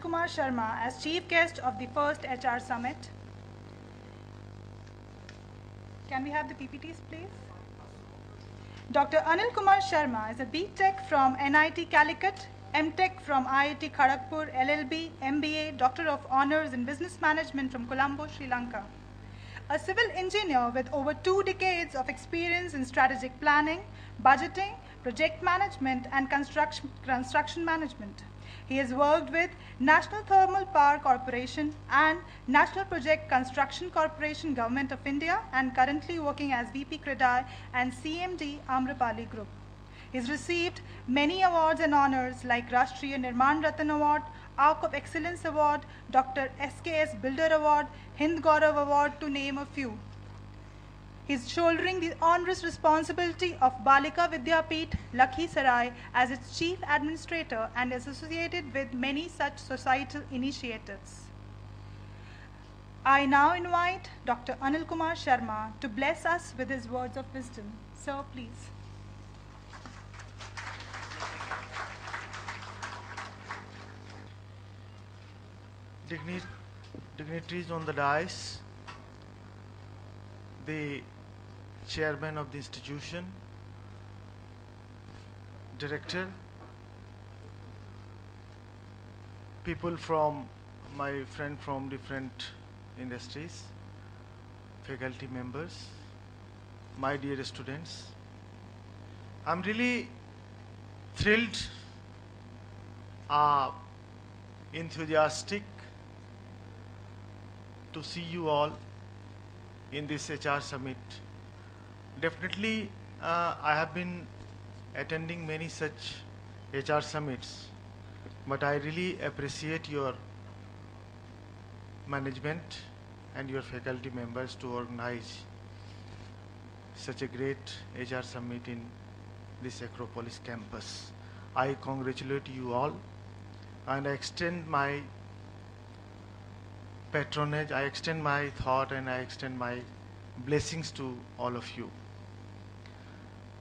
Kumar Sharma as chief guest of the first HR Summit. Can we have the PPTs, please? Dr. Anil Kumar Sharma is a B.Tech from NIT Calicut, M.Tech from IIT Kharagpur, LLB, MBA, Doctor of Honors in Business Management from Colombo, Sri Lanka. A civil engineer with over 2 decades of experience in strategic planning, budgeting, project management, and construction management. He has worked with National Thermal Power Corporation and National Project Construction Corporation, Government of India, and currently working as VP CREDAI and CMD Amrapali Group. He's received many awards and honors like Rashtriya Nirman Ratan Award, Arc of Excellence Award, Dr. SKS Builder Award, Hind Gaurav Award, to name a few. He's shouldering the onerous responsibility of Balika Vidyapeeth, Lakhisarai as its chief administrator and is associated with many such societal initiatives. I now invite Dr. Anil Kumar Sharma to bless us with his words of wisdom. Sir, please. Dignitaries on the dais, the chairman of the institution, director, people from my friend from different industries, faculty members, my dear students. I'm really thrilled, enthusiastic to see you all in this HR Summit. Definitely, I have been attending many such HR Summits, but I really appreciate your management and your faculty members to organize such a great HR Summit in this Acropolis campus. I congratulate you all, and I extend my patronage, I extend my thought, and I extend my blessings to all of you.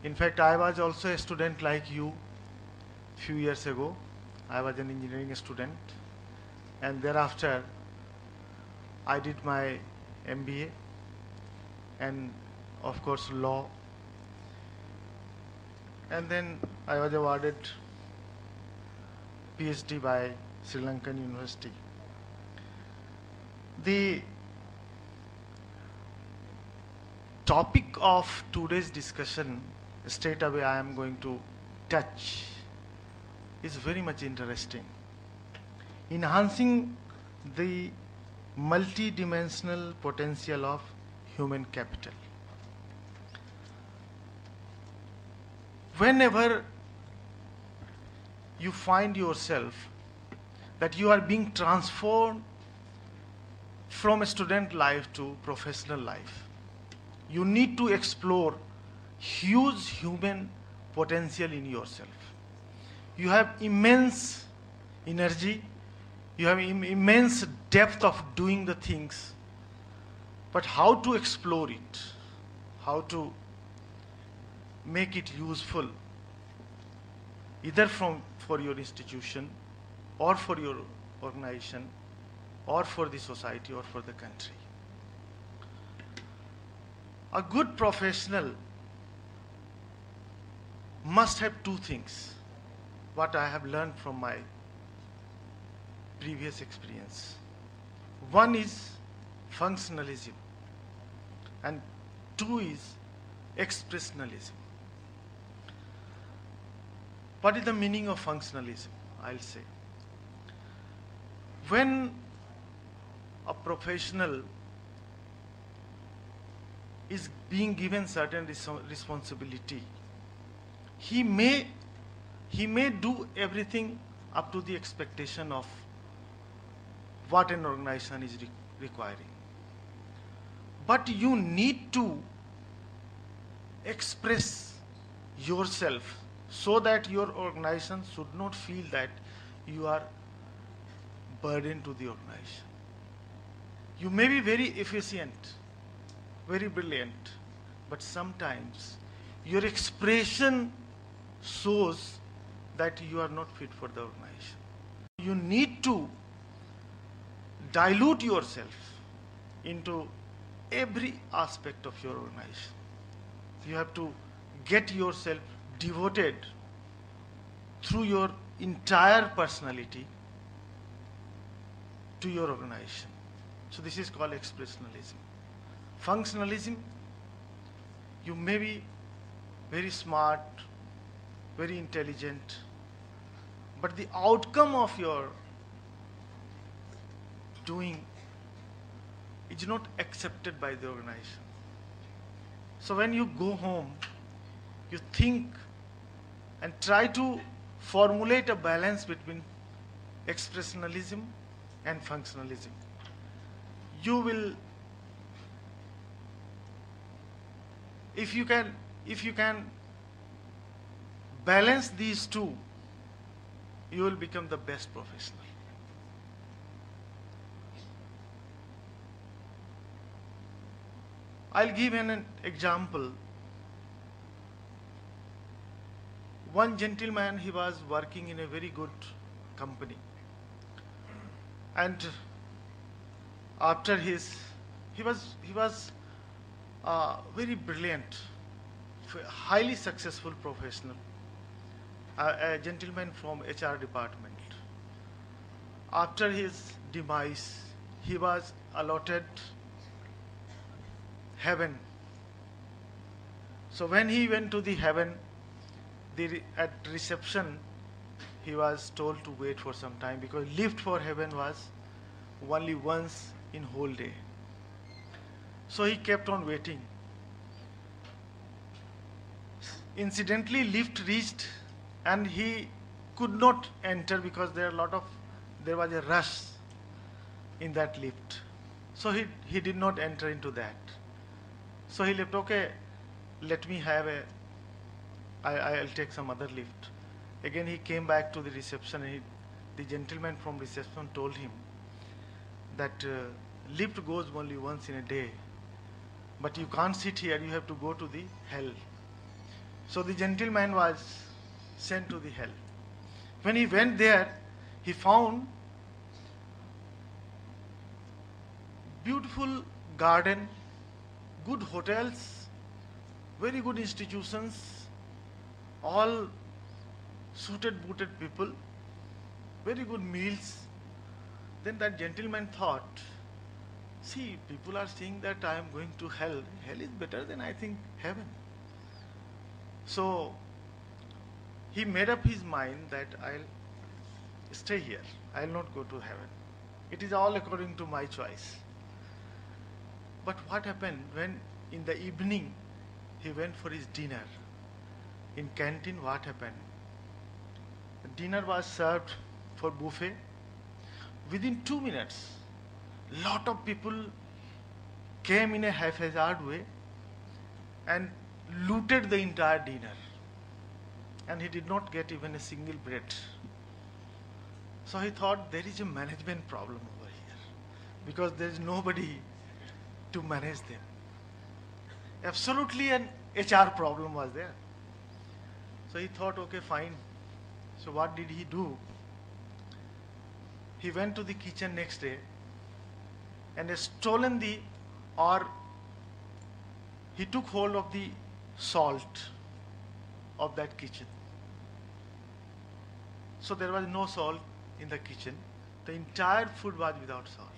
In fact, I was also a student like you few years ago. I was an engineering student, and thereafter I did my MBA and of course law, and then I was awarded PhD by Sri Lankan University. The topic of today's discussion, straight away I am going to touch, is very much interesting. Enhancing the multi-dimensional potential of human capital. Whenever you find yourself that you are being transformed from a student life to professional life, you need to explore huge human potential in yourself. You have immense energy, you have immense depth of doing the things, but how to explore it, how to make it useful, either for your institution or for your organization or for the society or for the country. A good professional must have two things, what I have learned from my previous experience. One is functionalism and two is expressionalism. What is the meaning of functionalism? I'll say. When a professional is being given certain responsibility, he may do everything up to the expectation of what an organization is requiring. But you need to express yourself so that your organization should not feel that you are burden to the organization. You may be very efficient, very brilliant, but sometimes your expression shows that you are not fit for the organization. You need to dilute yourself into every aspect of your organization. You have to get yourself devoted through your entire personality to your organization. So this is called expressionalism. Functionalism, you may be very smart, very intelligent, but the outcome of your doing is not accepted by the organization. So when you go home, you think and try to formulate a balance between expressionalism and functionalism. You will, if you can balance these two, you will become the best professional. I'll give an example. One gentleman, he was working in a very good company, and after he was very brilliant, highly successful professional, a gentleman from HR department. After his demise, he was allotted heaven. So when he went to the heaven, at reception, he was told to wait for some time because lift for heaven was only once in whole day. So he kept on waiting. Incidentally, lift reached and he could not enter because there was a rush in that lift. So he did not enter into that. So he left, okay, let me have I'll take some other lift. Again he came back to the reception and the gentleman from reception told him that lift goes only once in a day, but you can't sit here, you have to go to the hell. So the gentleman was sent to the hell. When he went there, he found beautiful garden, good hotels, very good institutions, all suited, booted people, very good meals. Then that gentleman thought, see, people are saying that I am going to hell. Hell is better than, I think, heaven. So he made up his mind that I'll stay here. I'll not go to heaven. It is all according to my choice. But what happened when in the evening he went for his dinner? In canteen, what happened? The dinner was served for buffet. Within 2 minutes, lot of people came in a haphazard way and looted the entire dinner. And he did not get even a single bread. So he thought there is a management problem over here because there is nobody to manage them. Absolutely an HR problem was there. So he thought, okay, fine. So what did he do? He went to the kitchen next day and he took hold of the salt of that kitchen. So there was no salt in the kitchen. The entire food was without salt.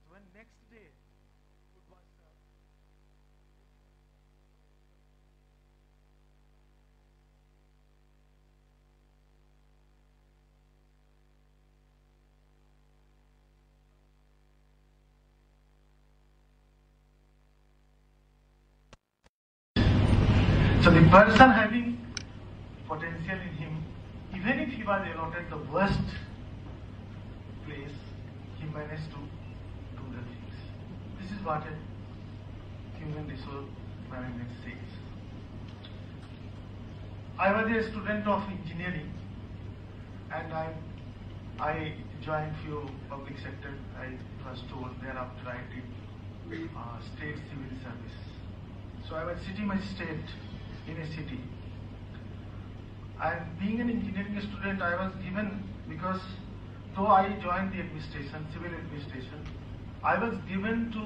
When next day food was served, so the person having potential in him, even if he was allotted the worst place, he managed to do the things. This is what a human resource management says. I was a student of engineering and I joined few public sector. I was told thereafter I did state civil service. So I was city magistrate in a city. And being an engineering student, I was given, because though I joined the administration, civil administration, I was given to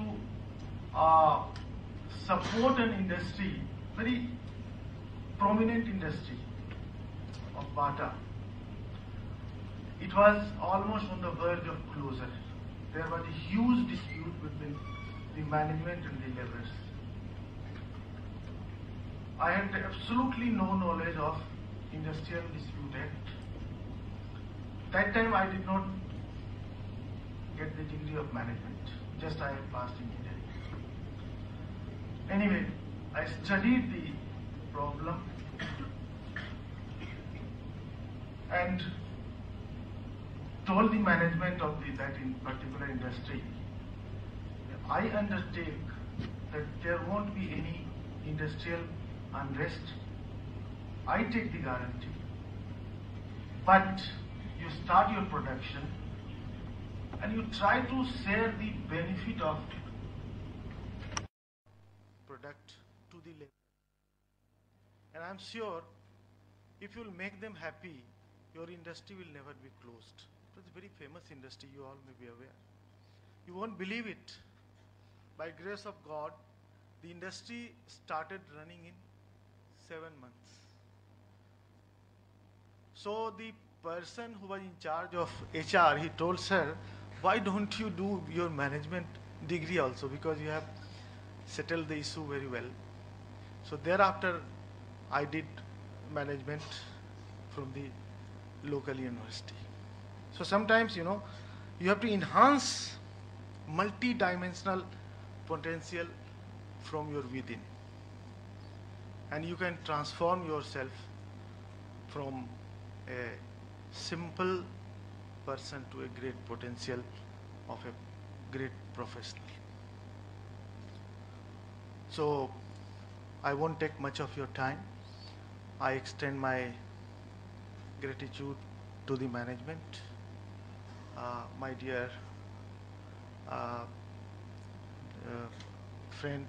support an industry, very prominent industry of Bata. It was almost on the verge of closure. There was a huge dispute between the management and the laborers. I had absolutely no knowledge of Industrial Dispute Act. That time I did not get the degree of management, just I had passed engineering. Anyway, I studied the problem and told the management of that in particular industry, I undertake that there won't be any industrial unrest. I take the guarantee. But you start your production and you try to share the benefit of product to the labor. And I'm sure if you'll make them happy, your industry will never be closed. It was a very famous industry, you all may be aware. You won't believe it. By grace of God, the industry started running in 7 months. So the person who was in charge of HR, he told, sir, why don't you do your management degree also, because you have settled the issue very well. So thereafter, I did management from the local university. So sometimes, you have to enhance multi-dimensional potential from your within. And you can transform yourself from a simple person to a great potential of a great professional. So I won't take much of your time. I extend my gratitude to the management, my dear friend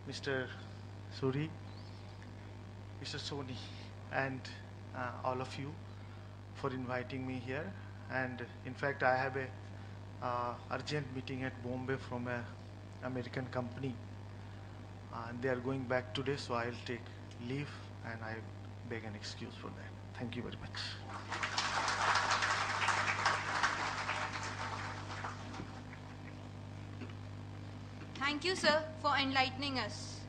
Mr. Suri, Mr. Soni, and all of you for inviting me here. And in fact, I have a urgent meeting at Bombay from an American company, and they are going back today, so I'll take leave and I beg an excuse for that. Thank you very much. Thank you, sir, for enlightening us.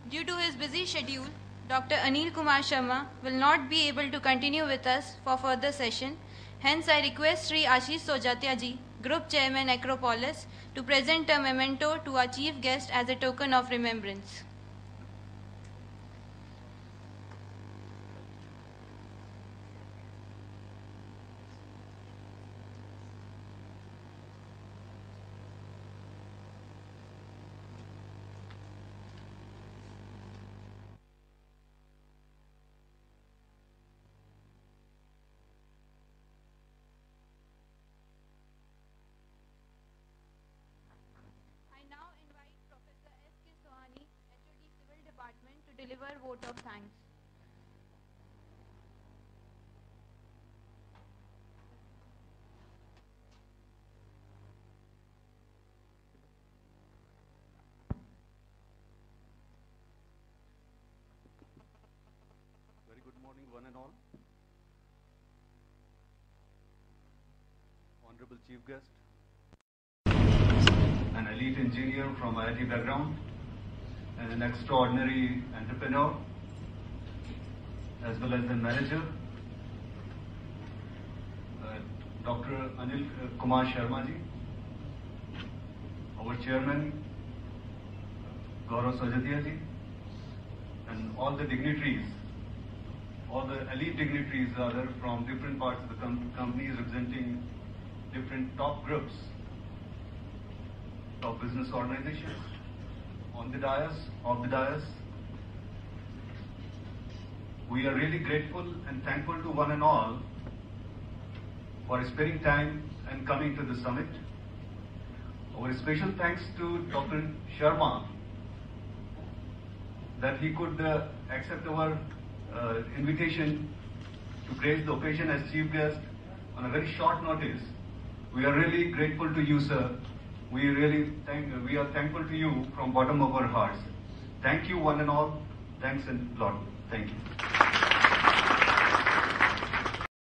Due to his busy schedule, Dr. Anil Kumar Sharma will not be able to continue with us for further session. Hence, I request Sri Ashish Sojatia ji, Group Chairman Acropolis, to present a memento to our chief guest as a token of remembrance. To deliver vote of thanks. Very good morning, one and all. Honorable Chief Guest, an elite engineer from IIT background, and an extraordinary entrepreneur, as well as a manager, Dr. Anil Kumar Sharma ji, our chairman, Gaurav Sojatia ji, and all the dignitaries, all the elite dignitaries rather from different parts of the companies representing different top groups, top business organizations, on the dais, off the dais. We are really grateful and thankful to one and all for sparing time and coming to the summit. Our special thanks to Dr. Sharma that he could accept our invitation to grace the occasion as chief guest on a very short notice We are really grateful to you, sir. We are thankful to you from bottom of our hearts. Thank you, one and all. Thanks a lot. Thank you.